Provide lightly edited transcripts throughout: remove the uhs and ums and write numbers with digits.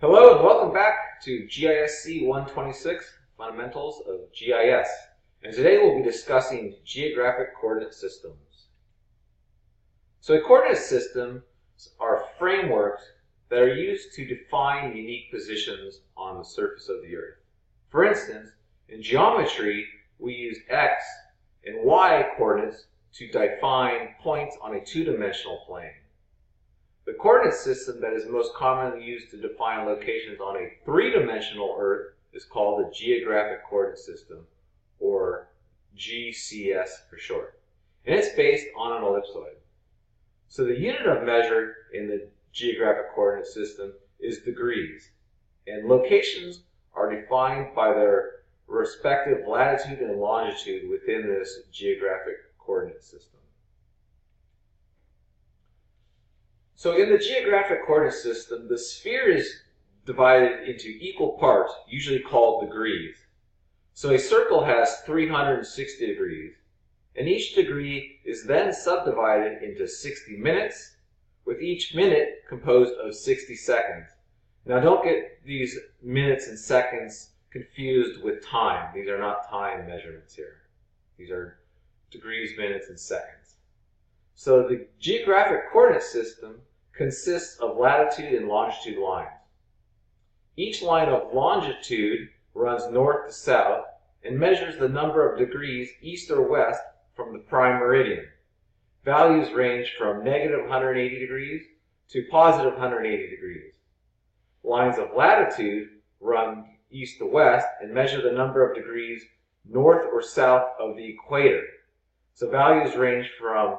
Hello and welcome back to GISC 126, Fundamentals of GIS. And today we'll be discussing geographic coordinate systems. So a coordinate system are frameworks that are used to define unique positions on the surface of the Earth. For instance, in geometry, we use X and Y coordinates to define points on a two-dimensional plane. The coordinate system that is most commonly used to define locations on a three-dimensional Earth is called the Geographic Coordinate System, or GCS for short. And it's based on an ellipsoid. So the unit of measure in the Geographic Coordinate System is degrees, and locations are defined by their respective latitude and longitude within this Geographic Coordinate System. So in the Geographic Coordinate System, the sphere is divided into equal parts, usually called degrees. So a circle has 360 degrees, and each degree is then subdivided into 60 minutes, with each minute composed of 60 seconds. Now don't get these minutes and seconds confused with time. These are not time measurements here. These are degrees, minutes, and seconds. So the Geographic Coordinate System consists of latitude and longitude lines. Each line of longitude runs north to south and measures the number of degrees east or west from the prime meridian. Values range from negative 180 degrees to positive 180 degrees. Lines of latitude run east to west and measure the number of degrees north or south of the equator. So values range from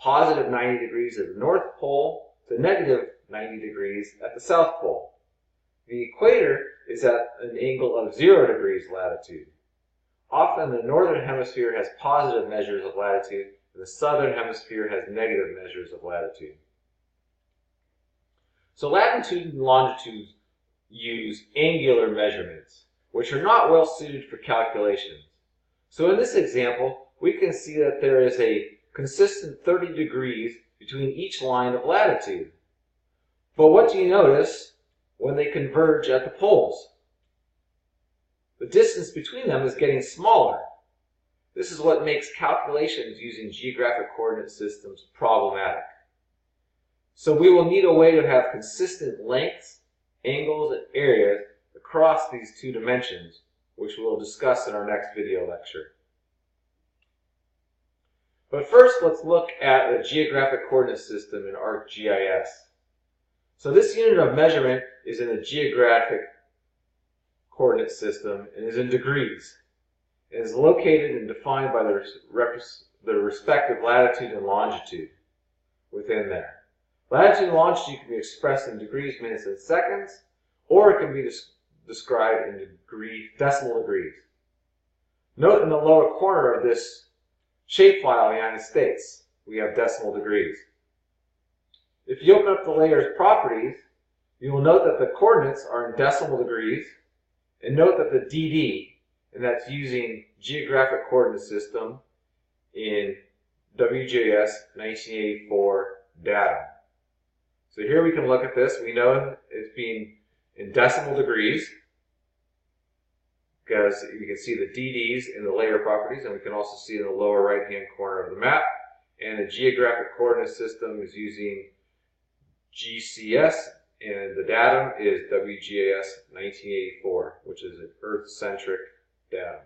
positive 90 degrees at the North Pole to negative 90 degrees at the South Pole. The equator is at an angle of 0 degrees latitude. Often the northern hemisphere has positive measures of latitude and the southern hemisphere has negative measures of latitude. So latitude and longitude use angular measurements, which are not well suited for calculations. So in this example, we can see that there is a consistent 30 degrees between each line of latitude. But what do you notice when they converge at the poles? The distance between them is getting smaller. This is what makes calculations using geographic coordinate systems problematic. So we will need a way to have consistent lengths, angles, and areas across these two dimensions, which we'll discuss in our next video lecture. But first, let's look at the Geographic Coordinate System in ArcGIS. So this unit of measurement is in the Geographic Coordinate System and is in degrees. It is located and defined by the respective latitude and longitude within there. Latitude and longitude can be expressed in degrees, minutes, and seconds, or it can be described in decimal degrees. Note in the lower corner of this shapefile in the United States, we have decimal degrees. If you open up the layer's properties, you will note that the coordinates are in decimal degrees, and note that the DD, and that's using Geographic Coordinate System in WGS 1984 datum. So here we can look at this. We know it's being in decimal degrees, because you can see the DDs in the layer properties, and we can also see in the lower right-hand corner of the map. And the Geographic Coordinate System is using GCS, and the datum is WGS 1984, which is an Earth-centric datum.